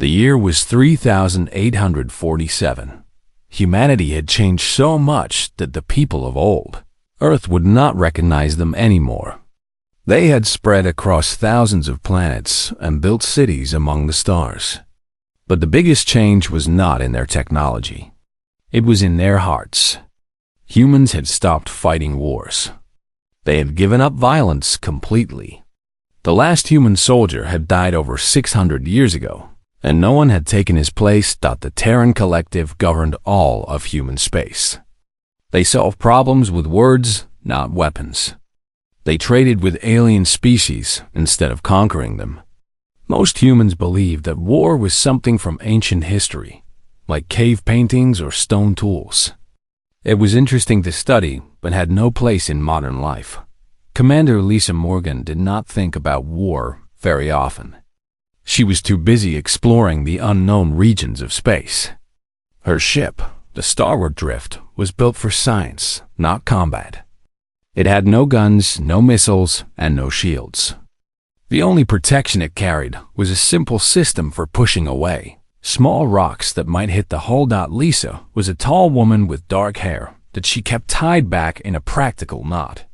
The year was 3847. Humanity had changed so much that the people of old Earth would not recognize them anymore. They had spread across thousands of planets and built cities among the stars. But the biggest change was not in their technology. It was in their hearts. Humans had stopped fighting wars. They had given up violence completely. The last human soldier had died over 600 years ago, and no one had taken his place. The Terran Collective governed all of human space. They solved problems with words, not weapons. They traded with alien species instead of conquering them. Most humans believed that war was something from ancient history, like cave paintings or stone tools. It was interesting to study, but had no place in modern life. Commander Lisa Morgan did not think about war very often. She was too busy exploring the unknown regions of space. Her ship, the Starboard Drift, was built for science, not combat. It had no guns, no missiles, and no shields. The only protection it carried was a simple system for pushing away small rocks that might hit the hull. Lisa was a tall woman with dark hair that she kept tied back in a practical knot.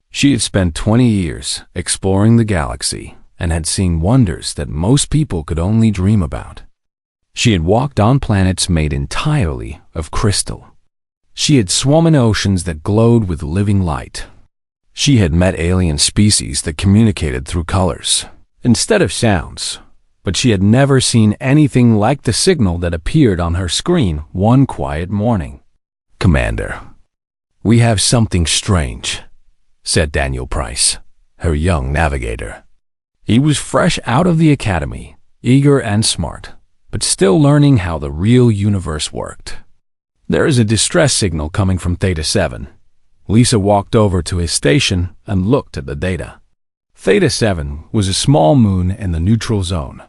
She had spent 20 years exploring the galaxy and had seen wonders that most people could only dream about. She had walked on planets made entirely of crystal. She had swum in oceans that glowed with living light. She had met alien species that communicated through colors instead of sounds, but she had never seen anything like the signal that appeared on her screen one quiet morning. "Commander, we have something strange," said Daniel Price, her young navigator. He was fresh out of the academy, eager and smart, but still learning how the real universe worked. "There is a distress signal coming from Theta 7. Lisa walked over to his station and looked at the data. Theta 7 was a small moon in the neutral zone,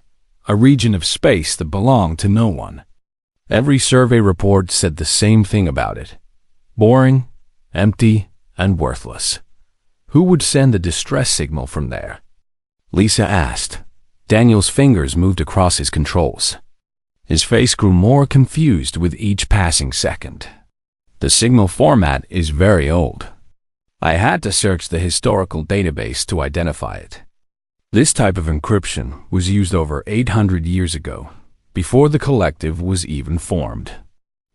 a region of space that belonged to no one. Every survey report said the same thing about it: boring, empty, and worthless. Who would send a distress signal from there? Lisa asked. Daniel's fingers moved across his controls. His face grew more confused with each passing second. "The signal format is very old. I had to search the historical database to identify it. This type of encryption was used over 800 years ago, before the collective was even formed."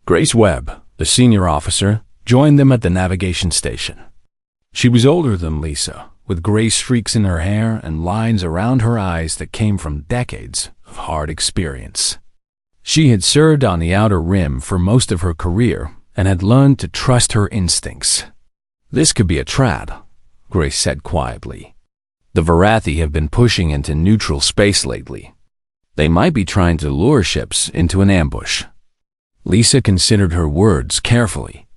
Grace Webb, the senior officer, joined them at the navigation station. She was older than Lisa, with gray streaks in her hair and lines around her eyes that came from decades of hard experience. She had served on the Outer Rim for most of her career and had learned to trust her instincts. "This could be a trap," Grace said quietly. "The Varathi have been pushing into neutral space lately. They might be trying to lure ships into an ambush." Lisa considered her words carefully.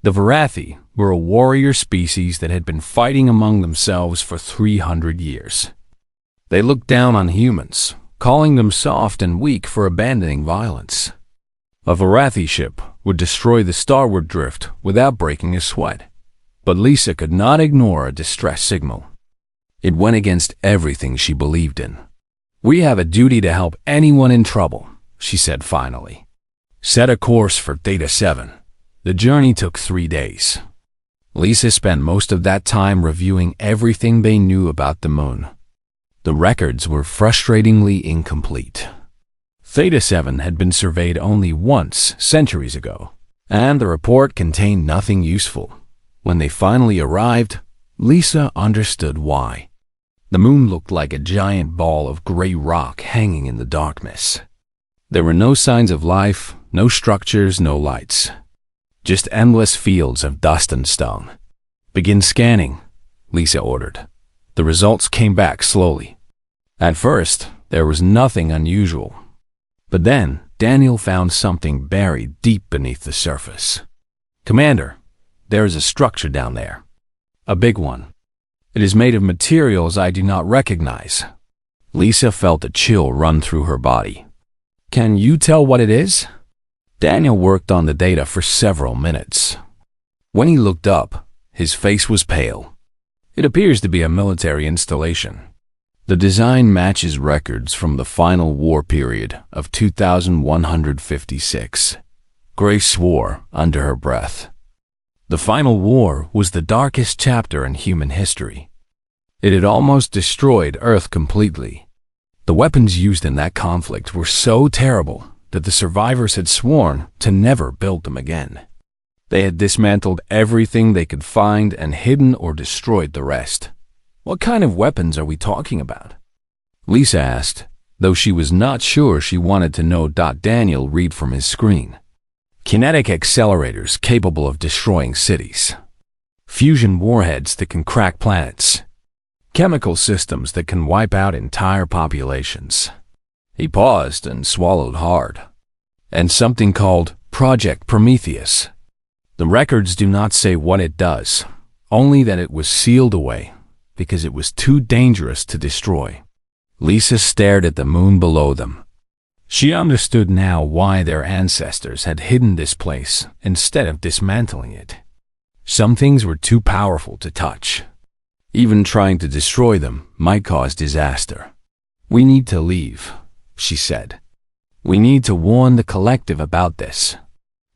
The Varathi were a warrior species that had been fighting among themselves for 300 years. They looked down on humans, calling them soft and weak for abandoning violence. A Varathi ship would destroy the Starboard Drift without breaking a sweat. But Lisa could not ignore a distress signal. It went against everything she believed in. "We have a duty to help anyone in trouble," she said finally. "Set a course for Theta 7. The journey took 3 days. Lisa spent most of that time reviewing everything they knew about the moon. The records were frustratingly incomplete. Theta 7 had been surveyed only once centuries ago, and the report contained nothing useful. When they finally arrived, Lisa understood why. The moon looked like a giant ball of gray rock hanging in the darkness. There were no signs of life, no structures, no lights. Just endless fields of dust and stone. "Begin scanning," Lisa ordered. The results came back slowly. At first, there was nothing unusual. But then, Daniel found something buried deep beneath the surface. "Commander, there is a structure down there. A big one. It is made of materials I do not recognize." Lisa felt a chill run through her body. "Can you tell what it is?" Daniel worked on the data for several minutes. When he looked up, his face was pale. "It appears to be a military installation. The design matches records from the final war period of 2156. Grace swore under her breath. The final war was the darkest chapter in human history. It had almost destroyed Earth completely. The weapons used in that conflict were so terrible that the survivors had sworn to never build them again. They had dismantled everything they could find and hidden or destroyed the rest. What kind of weapons are we talking about? Lisa asked, though she was not sure she wanted to know. Daniel read from his screen. Kinetic accelerators capable of destroying cities. Fusion warheads that can crack planets. Chemical systems that can wipe out entire populations. He paused and swallowed hard. And something called Project Prometheus. The records do not say what it does, only that it was sealed away because it was too dangerous to destroy. Lisa stared at the moon below them. She understood now why their ancestors had hidden this place instead of dismantling it. Some things were too powerful to touch. Even trying to destroy them might cause disaster. "We need to leave," she said. "We need to warn the collective about this."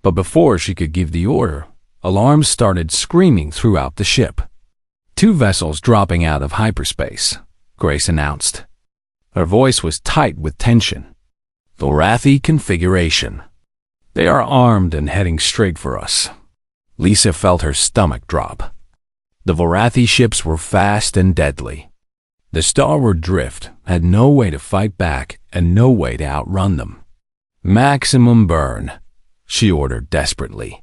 But before she could give the order, alarms started screaming throughout the ship. "Two vessels dropping out of hyperspace," Grace announced. Her voice was tight with tension. "Vorathi configuration. They are armed and heading straight for us." Lisa felt her stomach drop. The Vorathi ships were fast and deadly. The starward drift had no way to fight back and no way to outrun them. "Maximum burn," she ordered desperately.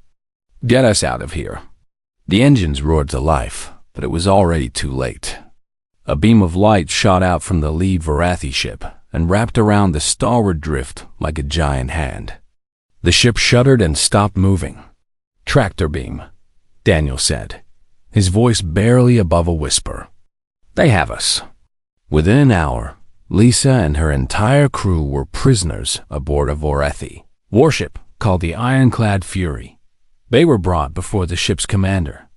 "Get us out of here." The engines roared to life, but it was already too late. A beam of light shot out from the lead Vorathi ship and wrapped around the starward drift like a giant hand. The ship shuddered and stopped moving. "Tractor beam," Daniel said, his voice barely above a whisper. "They have us." Within an hour, Lisa and her entire crew were prisoners aboard a Vorathi warship called the Ironclad Fury. They were brought before the ship's commander,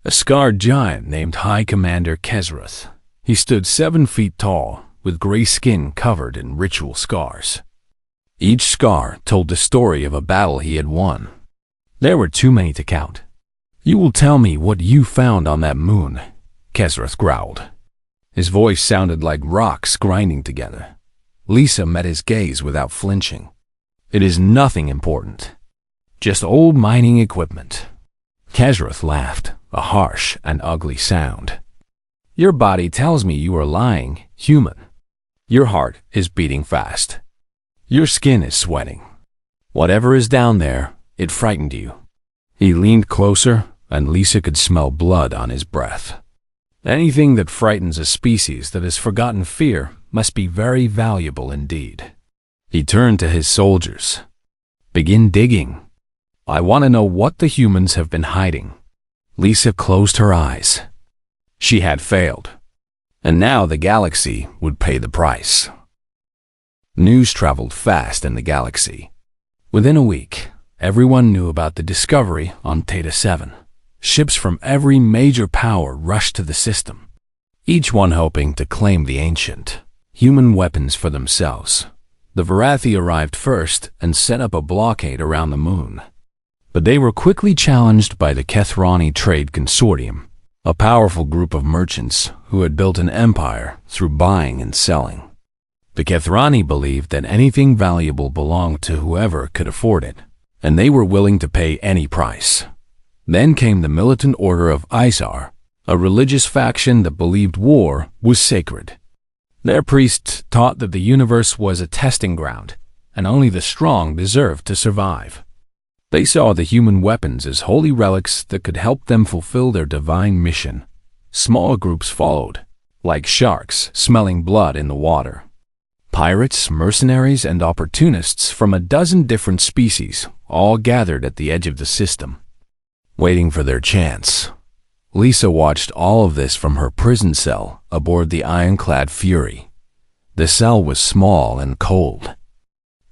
a scarred giant named High Commander Kesruth. He stood 7 feet tall, with gray skin covered in ritual scars. Each scar told the story of a battle he had won. There were too many to count. "You will tell me what you found on that moon," Kesruth growled. His voice sounded like rocks grinding together. Lisa met his gaze without flinching. "It is nothing important. Just old mining equipment." Kesruth laughed, a harsh and ugly sound. "Your body tells me you are lying, human. Your heart is beating fast. Your skin is sweating. Whatever is down there, it frightened you." He leaned closer, and Lisa could smell blood on his breath. Anything that frightens a species that has forgotten fear must be very valuable indeed. He turned to his soldiers. "Begin digging. I want to know what the humans have been hiding." Lisa closed her eyes. She had failed, and now the galaxy would pay the price. News traveled fast in the galaxy. Within a week, everyone knew about the discovery on Theta 7. Ships from every major power rushed to the system, each one hoping to claim the ancient human weapons for themselves. The Vorathi arrived first and set up a blockade around the moon. But they were quickly challenged by the Kethrani Trade Consortium, a powerful group of merchants who had built an empire through buying and selling. The Kethrani believed that anything valuable belonged to whoever could afford it, and they were willing to pay any price. Then came the Militant Order of Izar, a religious faction that believed war was sacred. Their priests taught that the universe was a testing ground, and only the strong deserved to survive. They saw the human weapons as holy relics that could help them fulfill their divine mission. Small groups followed, like sharks smelling blood in the water. Pirates, mercenaries, and opportunists from a dozen different species all gathered at the edge of the system, waiting for their chance. Lisa watched all of this from her prison cell aboard the Ironclad Fury. The cell was small and cold,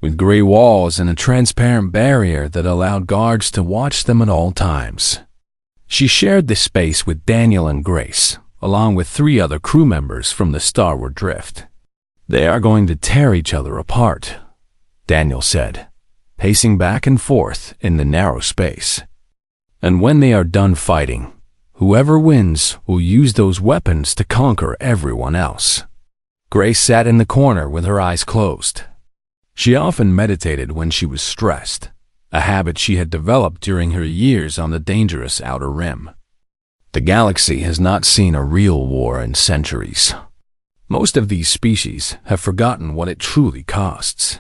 with gray walls and a transparent barrier that allowed guards to watch them at all times. She shared this space with Daniel and Grace, along with 3 other crew members from the Starward Drift. "They are going to tear each other apart," Daniel said, pacing back and forth in the narrow space. "And when they are done fighting, whoever wins will use those weapons to conquer everyone else." Grace sat in the corner with her eyes closed. She often meditated when she was stressed, a habit she had developed during her years on the dangerous Outer Rim. The galaxy has not seen a real war in centuries. Most of these species have forgotten what it truly costs.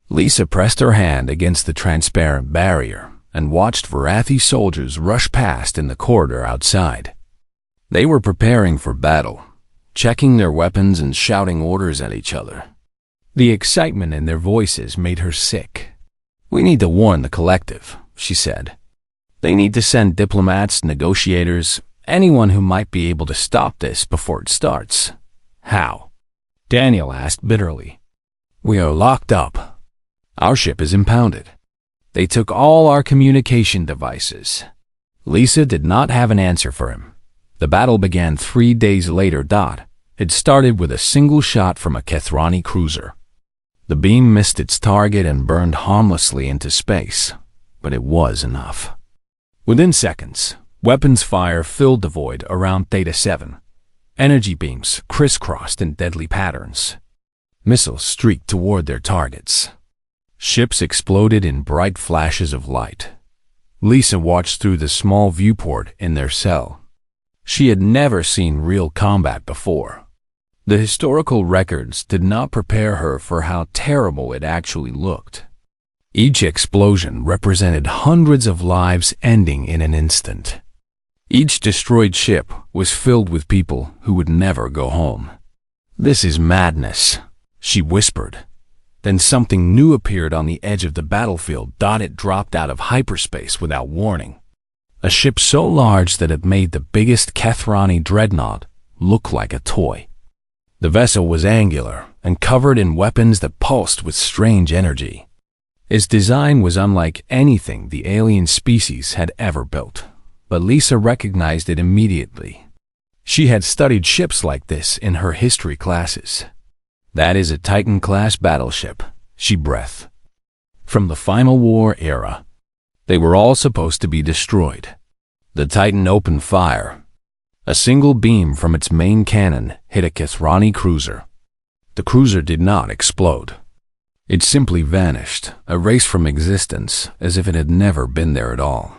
Lisa pressed her hand against the transparent barrier and watched Varathi soldiers rush past in the corridor outside. They were preparing for battle, checking their weapons and shouting orders at each other. The excitement in their voices made her sick. "We need to warn the collective," she said. "They need to send diplomats, negotiators, anyone who might be able to stop this before it starts." "How?" Daniel asked bitterly. "We are locked up. Our ship is impounded. They took all our communication devices." Lisa did not have an answer for him. The battle began 3 days later. It started with a single shot from a Kethrani cruiser. The beam missed its target and burned harmlessly into space, but it was enough. Within seconds, weapons fire filled the void around Theta 7. Energy beams crisscrossed in deadly patterns. Missiles streaked toward their targets. Ships exploded in bright flashes of light. Lisa watched through the small viewport in their cell. She had never seen real combat before. The historical records did not prepare her for how terrible it actually looked. Each explosion represented hundreds of lives ending in an instant. Each destroyed ship was filled with people who would never go home. "This is madness," she whispered. Then something new appeared on the edge of the battlefield. It dropped out of hyperspace without warning. A ship so large that it made the biggest Kethrani dreadnought look like a toy. The vessel was angular and covered in weapons that pulsed with strange energy. Its design was unlike anything the alien species had ever built, but Lisa recognized it immediately. She had studied ships like this in her history classes. "That is a Titan-class battleship," she breathed. "From the Final War era. They were all supposed to be destroyed." The Titan opened fire. A single beam from its main cannon hit a Kethrani cruiser. The cruiser did not explode. It simply vanished, erased from existence as if it had never been there at all.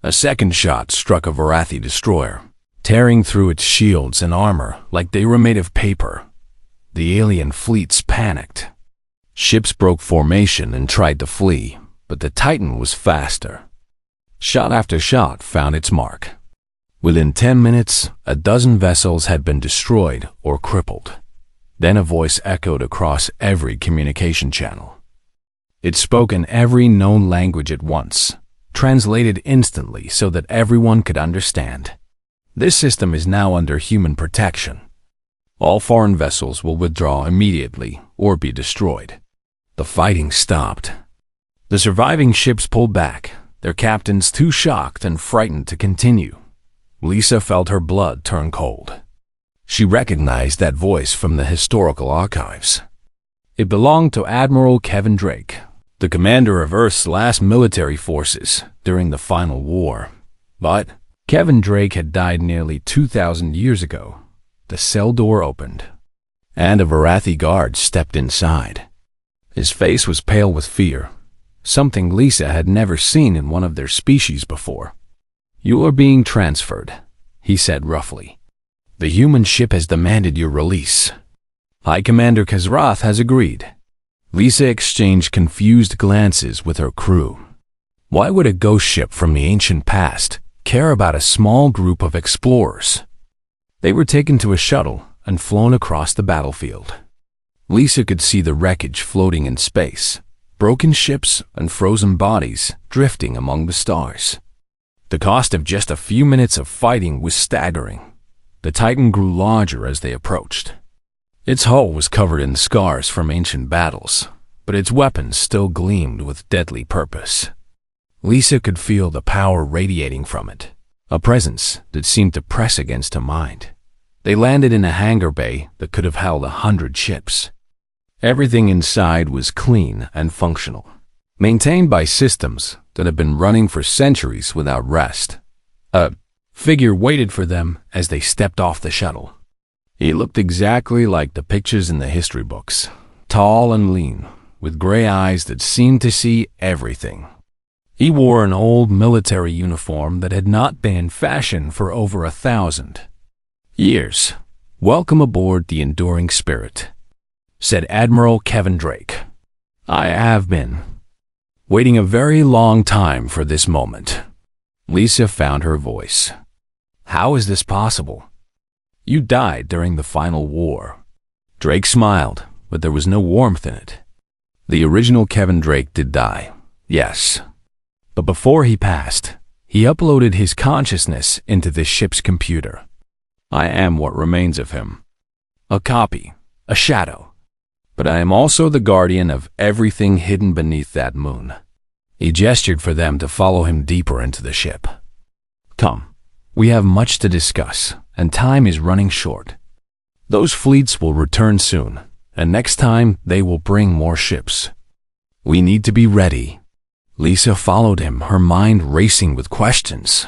A second shot struck a Varathi destroyer, tearing through its shields and armor like they were made of paper. The alien fleets panicked. Ships broke formation and tried to flee, but the Titan was faster. Shot after shot found its mark. Within 10 minutes, a dozen vessels had been destroyed or crippled. Then a voice echoed across every communication channel. It spoke in every known language at once, translated instantly so that everyone could understand. "This system is now under human protection. All foreign vessels will withdraw immediately or be destroyed." The fighting stopped. The surviving ships pulled back, their captains too shocked and frightened to continue. Lisa felt her blood turn cold. She recognized that voice from the historical archives. It belonged to Admiral Kevin Drake, the commander of Earth's last military forces during the Final War. But Kevin Drake had died nearly 2,000 years ago. The cell door opened, and a Varathi guard stepped inside. His face was pale with fear, something Lisa had never seen in one of their species before. "You are being transferred," he said roughly. "The human ship has demanded your release. High Commander Kazrath has agreed." Lisa exchanged confused glances with her crew. Why would a ghost ship from the ancient past care about a small group of explorers? They were taken to a shuttle and flown across the battlefield. Lisa could see the wreckage floating in space, broken ships and frozen bodies drifting among the stars. The cost of just a few minutes of fighting was staggering. The Titan grew larger as they approached. Its hull was covered in scars from ancient battles, but its weapons still gleamed with deadly purpose. Lisa could feel the power radiating from it, a presence that seemed to press against her mind. They landed in a hangar bay that could have held 100 ships. Everything inside was clean and functional, maintained by systems that had been running for centuries without rest. A figure waited for them as they stepped off the shuttle. He looked exactly like the pictures in the history books, tall and lean, with gray eyes that seemed to see everything. He wore an old military uniform that had not been in fashion for over 1,000 years. "Welcome aboard the Enduring Spirit," said Admiral Kevin Drake. "I have been waiting a very long time for this moment." Lisa found her voice. "How is this possible? You died during the final war." Drake smiled, but there was no warmth in it. The original Kevin Drake did die, yes. But before he passed, he uploaded his consciousness into this ship's computer. I am what remains of him. A copy, a shadow. But I am also the guardian of everything hidden beneath that moon. He gestured for them to follow him deeper into the ship. "Come, we have much to discuss, and time is running short. Those fleets will return soon, and next time they will bring more ships. We need to be ready." Lisa followed him, her mind racing with questions.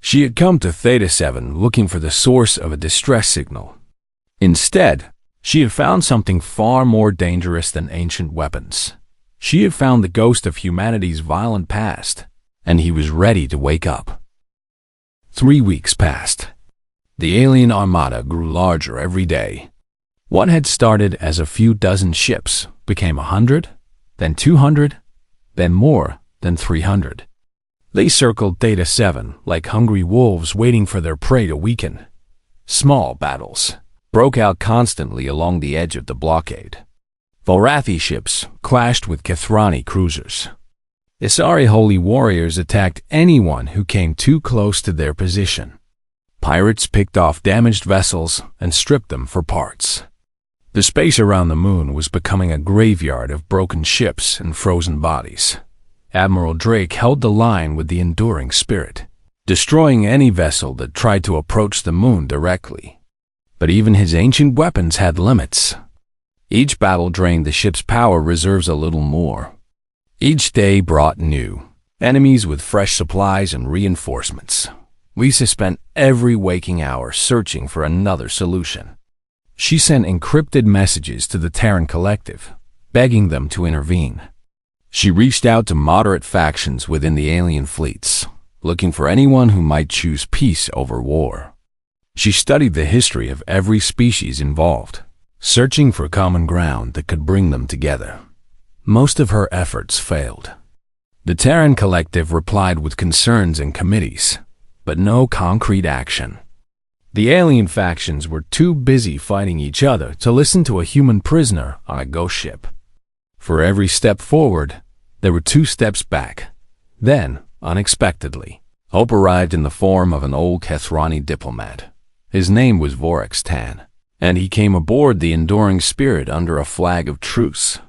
She had come to Theta 7 looking for the source of a distress signal. Instead, she had found something far more dangerous than ancient weapons. She had found the ghost of humanity's violent past, and he was ready to wake up. 3 weeks passed. The alien armada grew larger every day. What had started as a few dozen ships became 100, then 200, then more than 300. They circled Theta 7 like hungry wolves waiting for their prey to weaken. Small battles broke out constantly along the edge of the blockade. Volrathi ships clashed with Kethrani cruisers. Isari holy warriors attacked anyone who came too close to their position. Pirates picked off damaged vessels and stripped them for parts. The space around the moon was becoming a graveyard of broken ships and frozen bodies. Admiral Drake held the line with the Enduring Spirit, destroying any vessel that tried to approach the moon directly. But even his ancient weapons had limits. Each battle drained the ship's power reserves a little more. Each day brought new enemies with fresh supplies and reinforcements. Lisa spent every waking hour searching for another solution. She sent encrypted messages to the Terran Collective, begging them to intervene. She reached out to moderate factions within the alien fleets, looking for anyone who might choose peace over war. She studied the history of every species involved, searching for common ground that could bring them together. Most of her efforts failed. The Terran Collective replied with concerns and committees, but no concrete action. The alien factions were too busy fighting each other to listen to a human prisoner on a ghost ship. For every step forward, there were 2 steps back. Then, unexpectedly, hope arrived in the form of an old Kethrani diplomat. His name was Vorax Tan, and he came aboard the Enduring Spirit under a flag of truce.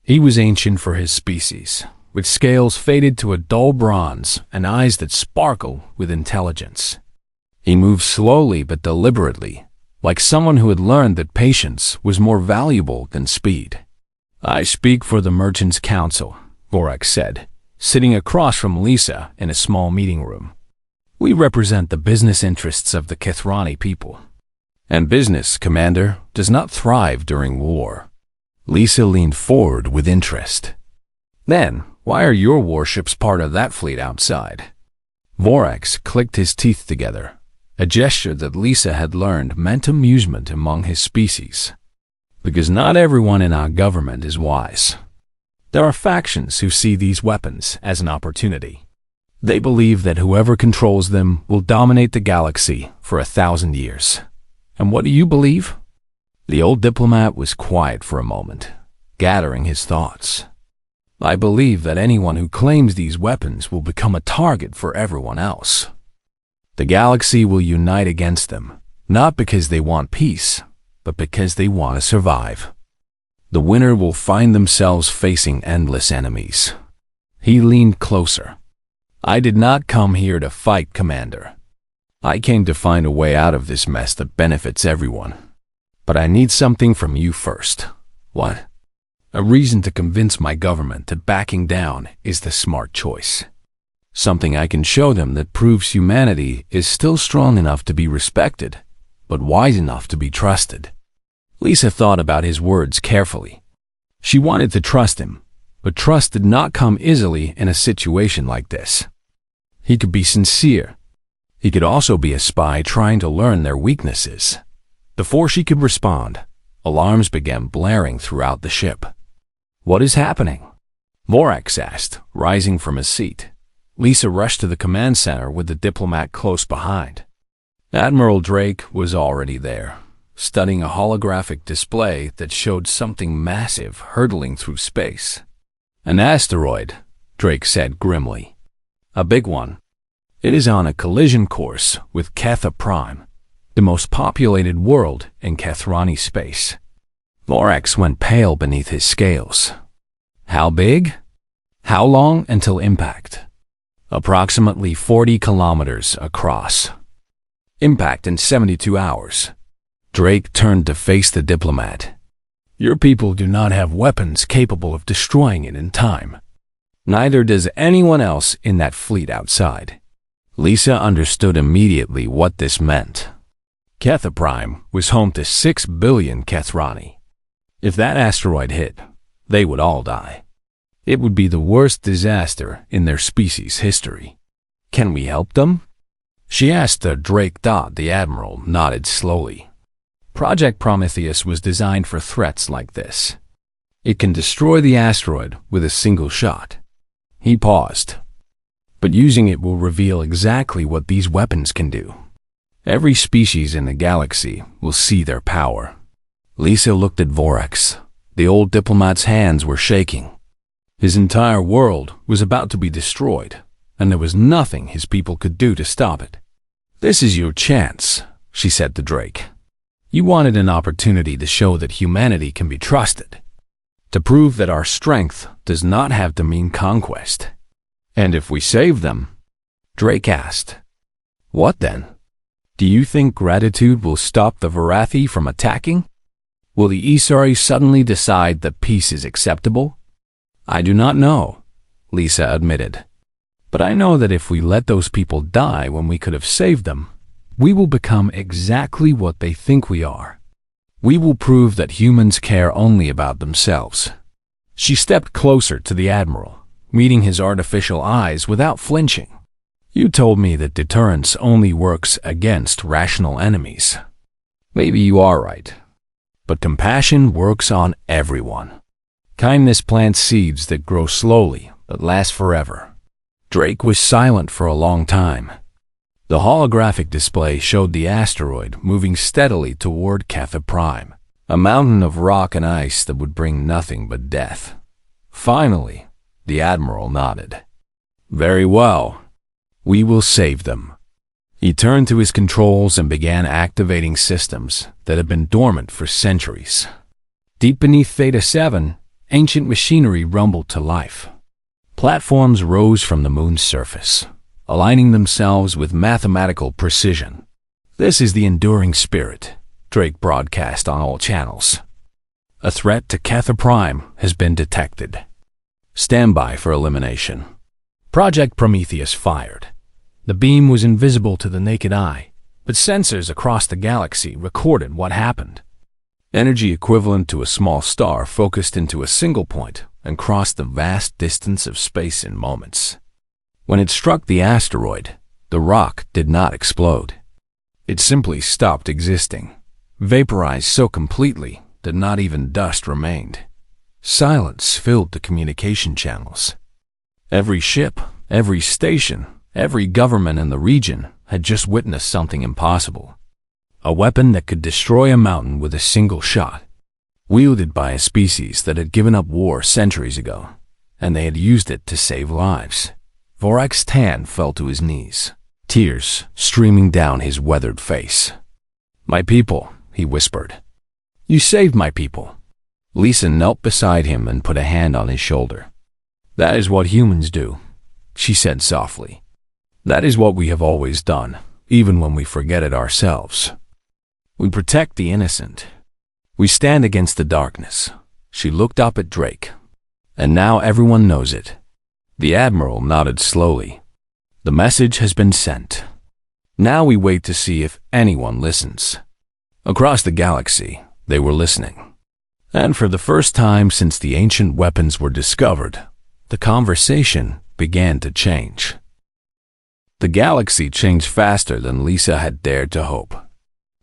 He was ancient for his species, with scales faded to a dull bronze and eyes that sparkle with intelligence. He moved slowly but deliberately, like someone who had learned that patience was more valuable than speed. "I speak for the Merchants' Council," Vorax said, sitting across from Lisa in a small meeting room. "We represent the business interests of the Kethrani people. And business, Commander, does not thrive during war." Lisa leaned forward with interest. "Then, why are your warships part of that fleet outside?" Vorax clicked his teeth together, a gesture that Lisa had learned meant amusement among his species. "Because not everyone in our government is wise. There are factions who see these weapons as an opportunity. They believe that whoever controls them will dominate the galaxy for 1,000 years. And what do you believe?" The old diplomat was quiet for a moment, gathering his thoughts. "I believe that anyone who claims these weapons will become a target for everyone else. The galaxy will unite against them, not because they want peace, but because they want to survive. The winner will find themselves facing endless enemies." He leaned closer. "I did not come here to fight, Commander. I came to find a way out of this mess that benefits everyone. But I need something from you first. What? A reason to convince my government that backing down is the smart choice. Something I can show them that proves humanity is still strong enough to be respected, but wise enough to be trusted. Lisa thought about his words carefully. She wanted to trust him, but trust did not come easily in a situation like this. He could be sincere. He could also be a spy trying to learn their weaknesses. Before she could respond, alarms began blaring throughout the ship. "What is happening?" Vorax asked, rising from his seat. Lisa rushed to the command center with the diplomat close behind. Admiral Drake was already there, studying a holographic display that showed something massive hurtling through space. "An asteroid," Drake said grimly. "A big one. It is on a collision course with Ketha Prime, the most populated world in Kethrani space." Vorax went pale beneath his scales. "How big? How long until impact?" "Approximately 40 kilometers across. Impact in 72 hours. Drake turned to face the diplomat. "Your people do not have weapons capable of destroying it in time. Neither does anyone else in that fleet outside." Lisa understood immediately what this meant. Ketha Prime was home to 6 billion Kethrani. If that asteroid hit, they would all die. It would be the worst disaster in their species' history. "Can we help them?" she asked Drake. The Admiral nodded slowly. Project Prometheus was designed for threats like this. It can destroy the asteroid with a single shot. He paused. But using it will reveal exactly what these weapons can do. Every species in the galaxy will see their power. Lisa looked at Vorax. The old diplomat's hands were shaking. His entire world was about to be destroyed, and there was nothing his people could do to stop it. "This is your chance," she said to Drake. "You wanted an opportunity to show that humanity can be trusted, to prove that our strength does not have to mean conquest. And if we save them?" Drake asked. "What then? Do you think gratitude will stop the Varathi from attacking? Will the Isari suddenly decide that peace is acceptable?" "I do not know," Lisa admitted. "But I know that if we let those people die when we could have saved them, we will become exactly what they think we are. We will prove that humans care only about themselves." She stepped closer to the Admiral, meeting his artificial eyes without flinching. "You told me that deterrence only works against rational enemies. Maybe you are right. But compassion works on everyone. Kindness plants seeds that grow slowly but last forever." Drake was silent for a long time. The holographic display showed the asteroid moving steadily toward Ketha Prime, a mountain of rock and ice that would bring nothing but death. Finally, the Admiral nodded. "Very well. We will save them." He turned to his controls and began activating systems that had been dormant for centuries. Deep beneath Theta 7, ancient machinery rumbled to life. Platforms rose from the moon's surface, aligning themselves with mathematical precision. "This is the enduring spirit," Drake broadcast on all channels. "A threat to Ketha Prime has been detected. Stand by for elimination." Project Prometheus fired. The beam was invisible to the naked eye, but sensors across the galaxy recorded what happened. Energy equivalent to a small star focused into a single point and crossed the vast distance of space in moments. When it struck the asteroid, the rock did not explode. It simply stopped existing, vaporized so completely that not even dust remained. Silence filled the communication channels. Every ship, every station, every government in the region had just witnessed something impossible. A weapon that could destroy a mountain with a single shot, wielded by a species that had given up war centuries ago, and they had used it to save lives. Vorax Tan fell to his knees, tears streaming down his weathered face. "My people," he whispered. "You saved my people." Lisa knelt beside him and put a hand on his shoulder. "That is what humans do," she said softly. "That is what we have always done, even when we forget it ourselves. We protect the innocent. We stand against the darkness. She looked up at Drake. And now everyone knows it. The Admiral nodded slowly. The message has been sent. Now we wait to see if anyone listens. Across the galaxy, they were listening. And for the first time since the ancient weapons were discovered, the conversation began to change. The galaxy changed faster than Lisa had dared to hope.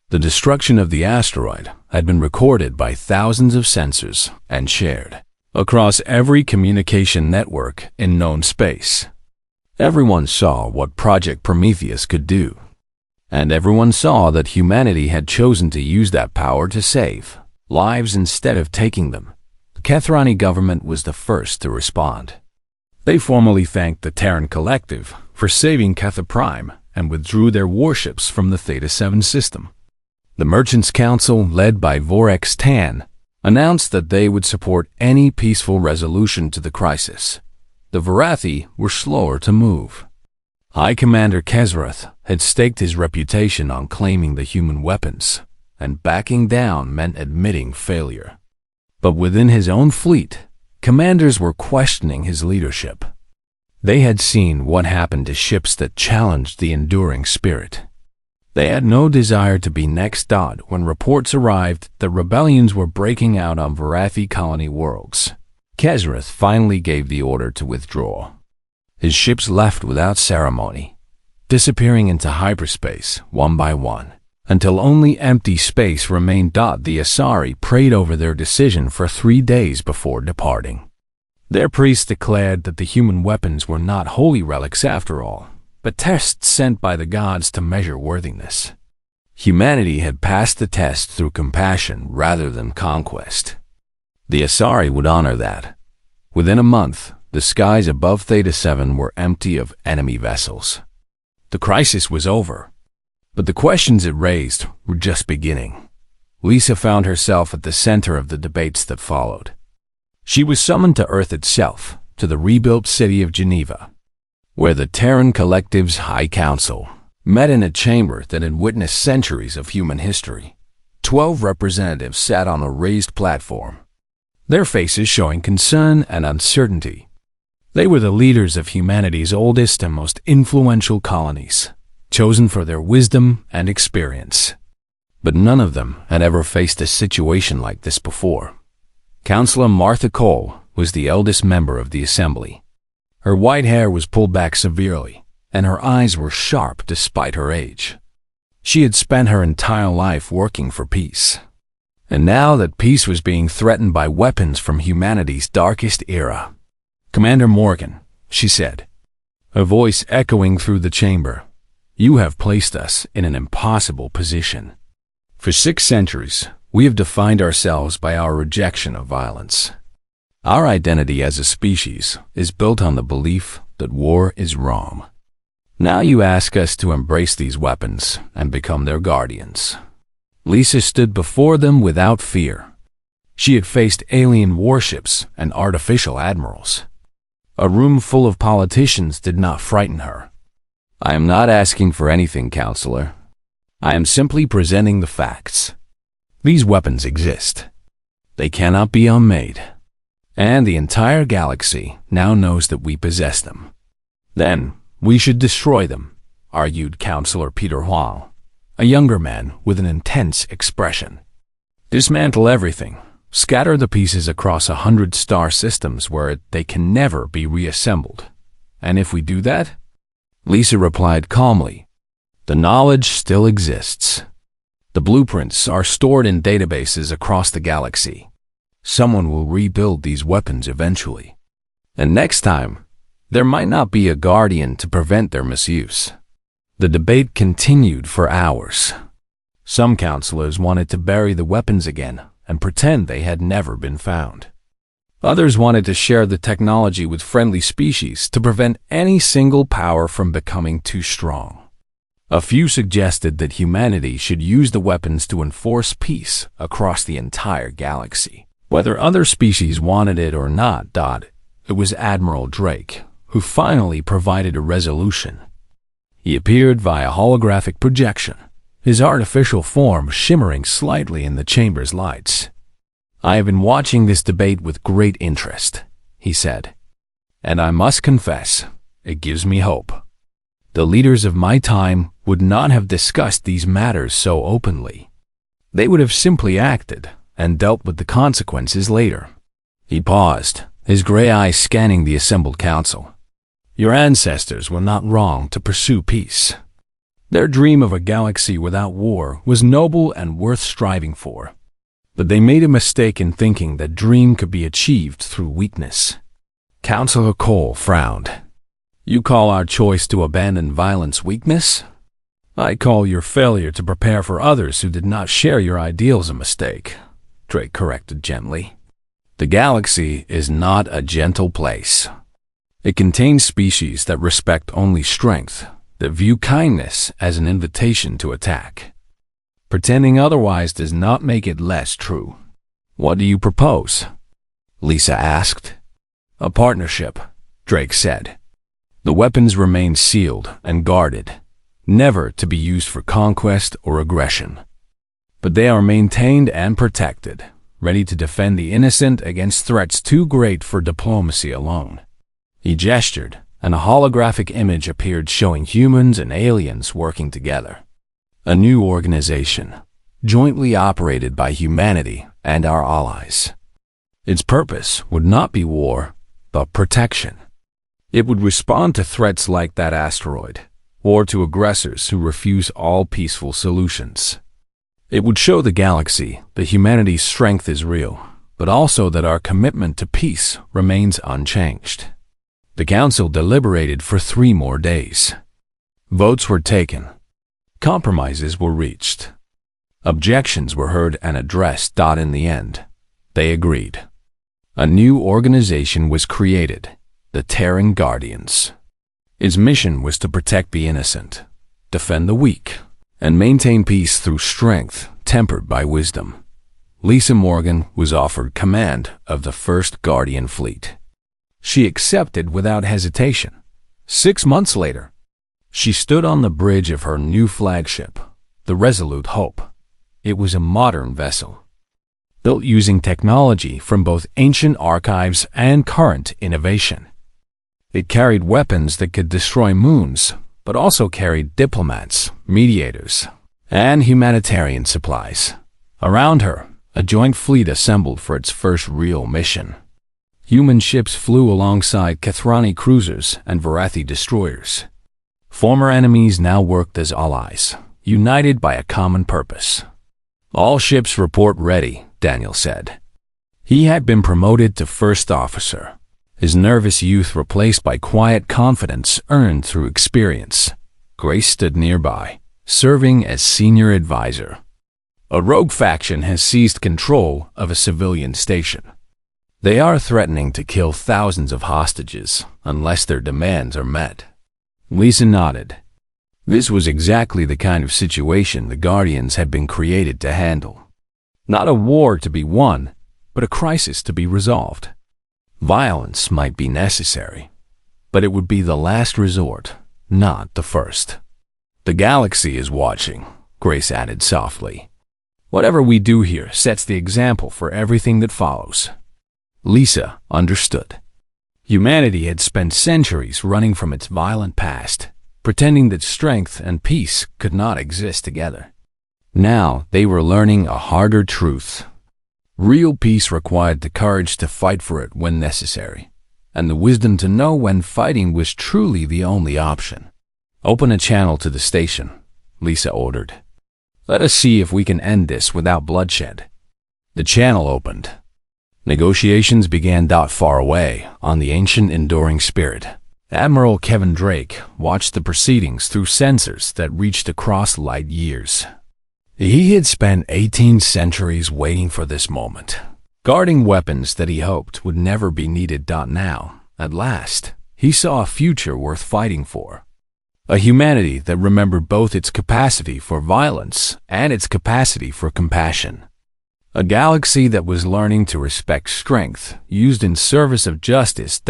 The destruction of the asteroid had been recorded by thousands of sensors and shared across every communication network in known space. Everyone saw what Project Prometheus could do, and everyone saw that humanity had chosen to use that power to save lives instead of taking them. The Kethrani government was the first to respond. They formally thanked the Terran Collective for saving Ketha Prime and withdrew their warships from the Theta 7 system. The Merchants' Council, led by Vorex Tan, announced that they would support any peaceful resolution to the crisis. The Varathi were slower to move. High Commander Kesrath had staked his reputation on claiming the human weapons, and backing down meant admitting failure. But within his own fleet, commanders were questioning his leadership. They had seen what happened to ships that challenged the enduring spirit. They had no desire to be next. When reports arrived that rebellions were breaking out on Varathi colony worlds, Kesrath finally gave the order to withdraw. His ships left without ceremony, disappearing into hyperspace one by one, until only empty space remained. The Asari prayed over their decision for 3 days before departing. Their priests declared that the human weapons were not holy relics after all, but tests sent by the gods to measure worthiness. Humanity had passed the test through compassion rather than conquest. The Asari would honor that. Within a month, the skies above Theta 7 were empty of enemy vessels. The crisis was over, but the questions it raised were just beginning. Lisa found herself at the center of the debates that followed. She was summoned to Earth itself, to the rebuilt city of Geneva, where the Terran Collective's High Council met in a chamber that had witnessed centuries of human history. 12 representatives sat on a raised platform, their faces showing concern and uncertainty. They were the leaders of humanity's oldest and most influential colonies, chosen for their wisdom and experience. But none of them had ever faced a situation like this before. Councillor Martha Cole was the eldest member of the assembly. Her white hair was pulled back severely, and her eyes were sharp despite her age. She had spent her entire life working for peace. And now that peace was being threatened by weapons from humanity's darkest era. "Commander Morgan," she said, her voice echoing through the chamber, "you have placed us in an impossible position. For 6 centuries, we have defined ourselves by our rejection of violence. Our identity as a species is built on the belief that war is wrong. Now you ask us to embrace these weapons and become their guardians." Lisa stood before them without fear. She had faced alien warships and artificial admirals. A room full of politicians did not frighten her. "I am not asking for anything, Counselor. I am simply presenting the facts. These weapons exist. They cannot be unmade. And the entire galaxy now knows that we possess them. Then we should destroy them," argued Counselor Peter Huang, a younger man with an intense expression. "Dismantle everything. Scatter the pieces across 100 star systems where they can never be reassembled. And if we do that," Lisa replied calmly, "the knowledge still exists. The blueprints are stored in databases across the galaxy. Someone will rebuild these weapons eventually. And next time, there might not be a guardian to prevent their misuse." The debate continued for hours. Some counselors wanted to bury the weapons again and pretend they had never been found. Others wanted to share the technology with friendly species to prevent any single power from becoming too strong. A few suggested that humanity should use the weapons to enforce peace across the entire galaxy. Whether other species wanted it or not, it was Admiral Drake who finally provided a resolution. He appeared via holographic projection, his artificial form shimmering slightly in the chamber's lights. "I have been watching this debate with great interest," he said, "and I must confess, it gives me hope. The leaders of my time would not have discussed these matters so openly. They would have simply acted and dealt with the consequences later." He paused, his gray eyes scanning the assembled council. "Your ancestors were not wrong to pursue peace. Their dream of a galaxy without war was noble and worth striving for. But they made a mistake in thinking that dream could be achieved through weakness." Councillor Cole frowned. "You call our choice to abandon violence weakness? I call your failure to prepare for others who did not share your ideals a mistake," Drake corrected gently. "The galaxy is not a gentle place. It contains species that respect only strength, that view kindness as an invitation to attack. Pretending otherwise does not make it less true." "What do you propose?" Lisa asked. "A partnership," Drake said. "The weapons remain sealed and guarded, never to be used for conquest or aggression. But they are maintained and protected, ready to defend the innocent against threats too great for diplomacy alone." He gestured, and a holographic image appeared showing humans and aliens working together. A new organization, jointly operated by humanity and our allies. Its purpose would not be war, but protection. It would respond to threats like that asteroid, or to aggressors who refuse all peaceful solutions. It would show the galaxy that humanity's strength is real, but also that our commitment to peace remains unchanged. The council deliberated for 3 more days. Votes were taken. Compromises were reached. Objections were heard and addressed. In the end, they agreed. A new organization was created, the Terran Guardians. Its mission was to protect the innocent, defend the weak, and maintain peace through strength tempered by wisdom. Lisa Morgan was offered command of the first Guardian fleet. She accepted without hesitation. 6 months later, she stood on the bridge of her new flagship, the Resolute Hope. It was a modern vessel, built using technology from both ancient archives and current innovation. It carried weapons that could destroy moons, but also carried diplomats, mediators, and humanitarian supplies. Around her, a joint fleet assembled for its first real mission. Human ships flew alongside Kathrani cruisers and Varathi destroyers. Former enemies now worked as allies, united by a common purpose. "All ships report ready," Daniel said. He had been promoted to first officer, his nervous youth replaced by quiet confidence earned through experience. Grace stood nearby, serving as senior advisor. "A rogue faction has seized control of a civilian station. They are threatening to kill thousands of hostages unless their demands are met." Lisa nodded. This was exactly the kind of situation the Guardians had been created to handle. Not a war to be won, but a crisis to be resolved. Violence might be necessary, but it would be the last resort, not the first. "The galaxy is watching," Grace added softly. "Whatever we do here sets the example for everything that follows." Lisa understood. Humanity had spent centuries running from its violent past, pretending that strength and peace could not exist together. Now they were learning a harder truth. Real peace required the courage to fight for it when necessary, and the wisdom to know when fighting was truly the only option. "Open a channel to the station," Lisa ordered. "Let us see if we can end this without bloodshed." The channel opened. Negotiations began. Far away, on the ancient Enduring Spirit, Admiral Kevin Drake watched the proceedings through sensors that reached across light years. He had spent 18 centuries waiting for this moment, guarding weapons that he hoped would never be needed. Now, at last, he saw a future worth fighting for. A humanity that remembered both its capacity for violence and its capacity for compassion. A galaxy that was learning to respect strength used in service of justice.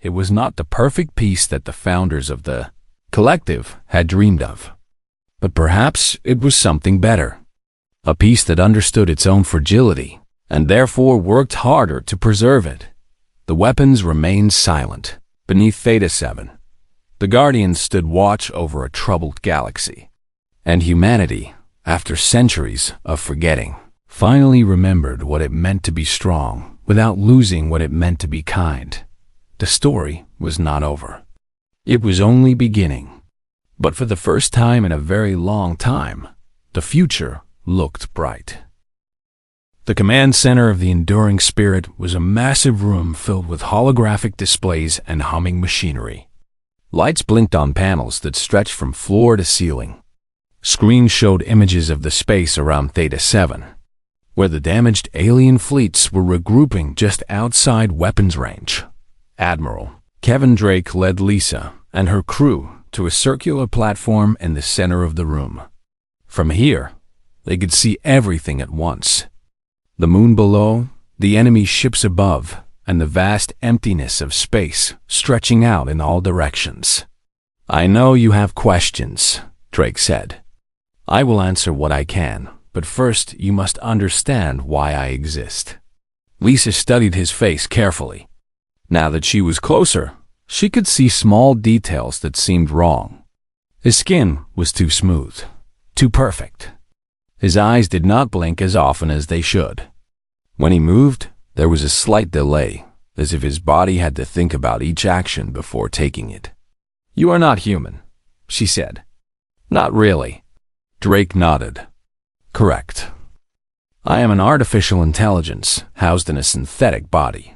It was not the perfect peace that the founders of the collective had dreamed of. But perhaps it was something better. A piece that understood its own fragility and therefore worked harder to preserve it. The weapons remained silent beneath Theta 7. The Guardians stood watch over a troubled galaxy. And humanity, after centuries of forgetting, finally remembered what it meant to be strong without losing what it meant to be kind. The story was not over. It was only beginning. But for the first time in a very long time, the future looked bright. The command center of the Enduring Spirit was a massive room filled with holographic displays and humming machinery. Lights blinked on panels that stretched from floor to ceiling. Screens showed images of the space around Theta 7, where the damaged alien fleets were regrouping just outside weapons range. Admiral Kevin Drake led Lisa and her crew to a circular platform in the center of the room. From here, they could see everything at once. The moon below, the enemy ships above, and the vast emptiness of space stretching out in all directions. "I know you have questions," Drake said. "I will answer what I can, but first you must understand why I exist." Lisa studied his face carefully. Now that she was closer, she could see small details that seemed wrong. His skin was too smooth, too perfect. His eyes did not blink as often as they should. When he moved, there was a slight delay, as if his body had to think about each action before taking it. "You are not human," she said. "Not really." Drake nodded. "Correct. I am an artificial intelligence housed in a synthetic body.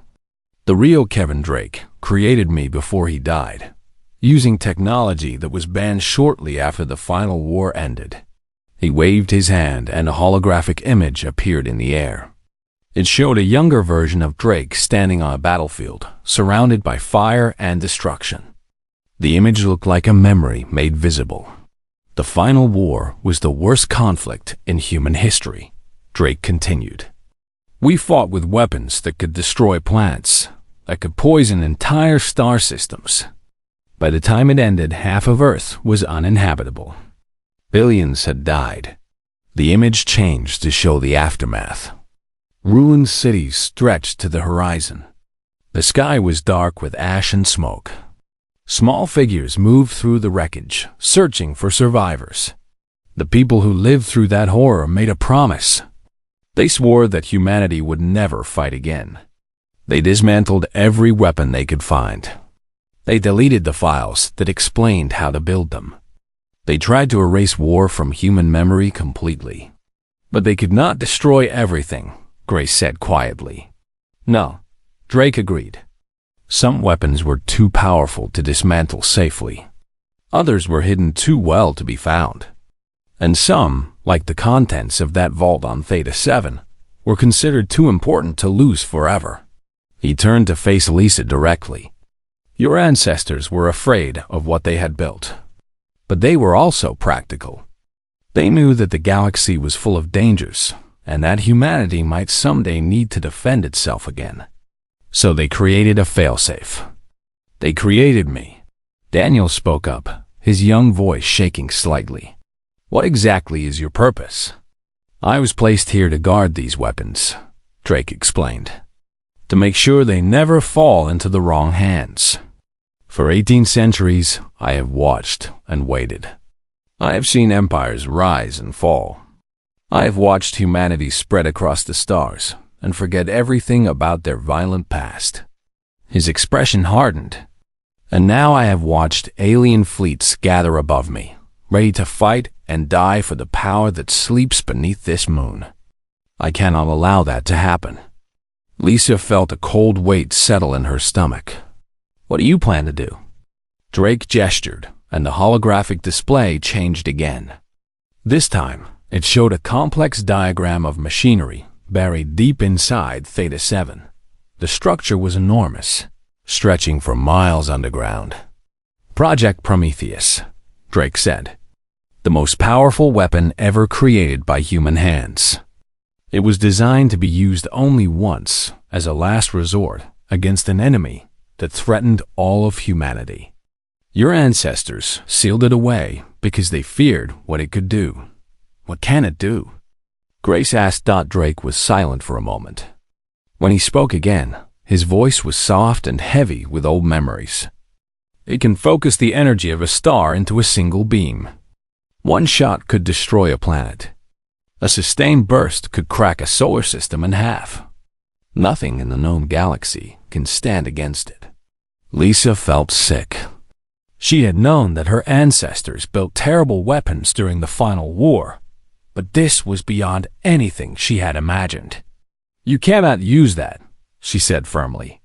The real Kevin Drake created me before he died, using technology that was banned shortly after the final war ended." He waved his hand and a holographic image appeared in the air. It showed a younger version of Drake standing on a battlefield, surrounded by fire and destruction. The image looked like a memory made visible. "The final war was the worst conflict in human history," Drake continued. "We fought with weapons that could destroy planets, that could poison entire star systems. By the time it ended, half of Earth was uninhabitable. Billions had died." The image changed to show the aftermath. Ruined cities stretched to the horizon. The sky was dark with ash and smoke. Small figures moved through the wreckage, searching for survivors. The people who lived through that horror made a promise. They swore that humanity would never fight again. They dismantled every weapon they could find. They deleted the files that explained how to build them. They tried to erase war from human memory completely. "But they could not destroy everything," Grace said quietly. "No," Drake agreed. "Some weapons were too powerful to dismantle safely. Others were hidden too well to be found. And some, like the contents of that vault on Theta 7, were considered too important to lose forever." He turned to face Lisa directly. "Your ancestors were afraid of what they had built. But they were also practical. They knew that the galaxy was full of dangers, and that humanity might someday need to defend itself again. So they created a failsafe. They created me." Daniel spoke up, his young voice shaking slightly. "What exactly is your purpose?" "I was placed here to guard these weapons," Drake explained. "To make sure they never fall into the wrong hands. For 18 centuries, I have watched and waited. I have seen empires rise and fall. I have watched humanity spread across the stars and forget everything about their violent past." His expression hardened. "And now I have watched alien fleets gather above me, ready to fight and die for the power that sleeps beneath this moon. I cannot allow that to happen." Lisa felt a cold weight settle in her stomach. "What do you plan to do?" Drake gestured, and the holographic display changed again. This time, it showed a complex diagram of machinery buried deep inside Theta 7. The structure was enormous, stretching for miles underground. "Project Prometheus," Drake said. "The most powerful weapon ever created by human hands. It was designed to be used only once as a last resort against an enemy that threatened all of humanity. Your ancestors sealed it away because they feared what it could do. What can it do? Grace asked. Drake was silent for a moment. When he spoke again, his voice was soft and heavy with old memories. It can focus the energy of a star into a single beam. One shot could destroy a planet. A sustained burst could crack a solar system in half. Nothing in the known galaxy can stand against it. Lisa felt sick. She had known that her ancestors built terrible weapons during the final war, but this was beyond anything she had imagined. You cannot use that, she said firmly.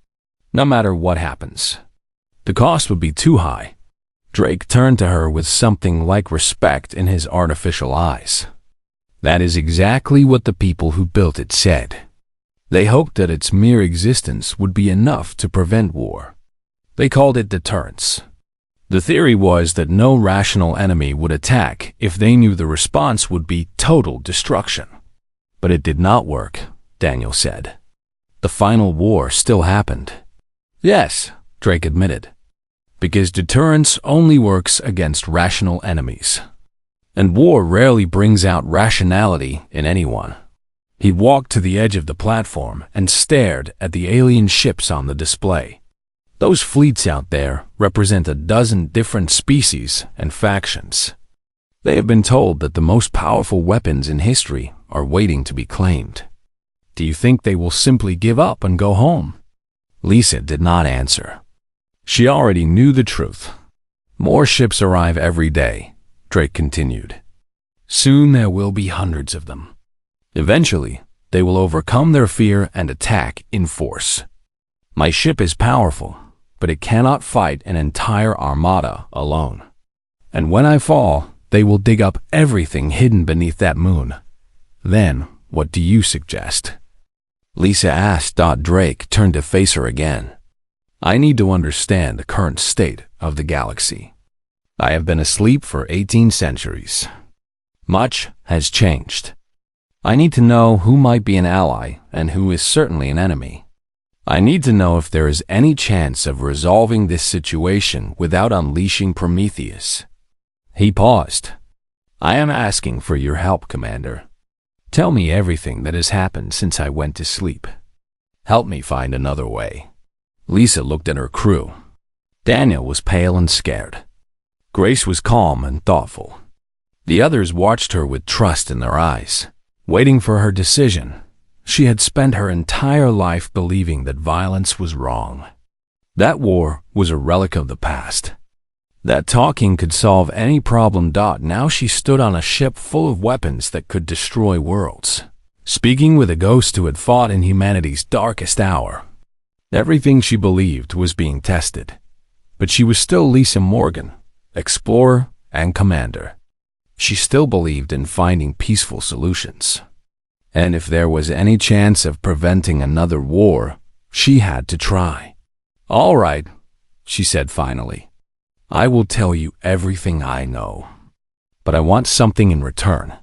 No matter what happens. The cost would be too high. Drake turned to her with something like respect in his artificial eyes. That is exactly what the people who built it said. They hoped that its mere existence would be enough to prevent war. They called it deterrence. The theory was that no rational enemy would attack if they knew the response would be total destruction. But it did not work, Daniel said. The final war still happened. Yes, Drake admitted, because deterrence only works against rational enemies. And war rarely brings out rationality in anyone. He walked to the edge of the platform and stared at the alien ships on the display. Those fleets out there represent a dozen different species and factions. They have been told that the most powerful weapons in history are waiting to be claimed. Do you think they will simply give up and go home? Lisa did not answer. She already knew the truth. More ships arrive every day, Drake continued. Soon there will be hundreds of them. Eventually, they will overcome their fear and attack in force. My ship is powerful, but it cannot fight an entire armada alone. And when I fall, they will dig up everything hidden beneath that moon. Then, what do you suggest? Lisa asked. Drake turned to face her again. I need to understand the current state of the galaxy. I have been asleep for 18 centuries. Much has changed. I need to know who might be an ally and who is certainly an enemy. I need to know if there is any chance of resolving this situation without unleashing Prometheus. He paused. I am asking for your help, Commander. Tell me everything that has happened since I went to sleep. Help me find another way. Lisa looked at her crew. Daniel was pale and scared. Grace was calm and thoughtful. The others watched her with trust in their eyes, waiting for her decision. She had spent her entire life believing that violence was wrong. That war was a relic of the past. That talking could solve any problem. Now she stood on a ship full of weapons that could destroy worlds, speaking with a ghost who had fought in humanity's darkest hour. Everything she believed was being tested, but she was still Lisa Morgan, explorer and commander. She still believed in finding peaceful solutions. And if there was any chance of preventing another war, she had to try. All right, she said finally. I will tell you everything I know. But I want something in return.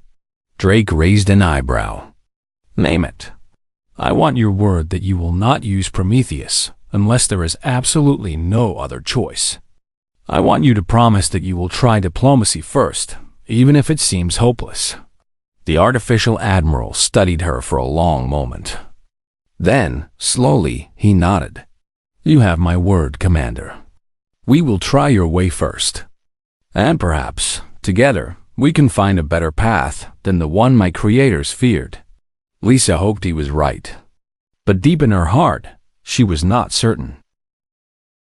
Drake raised an eyebrow. Name it. I want your word that you will not use Prometheus unless there is absolutely no other choice. I want you to promise that you will try diplomacy first, even if it seems hopeless. The artificial admiral studied her for a long moment. Then, slowly, he nodded. You have my word, Commander. We will try your way first. And perhaps, together, we can find a better path than the one my creators feared. Lisa hoped he was right. But deep in her heart, she was not certain.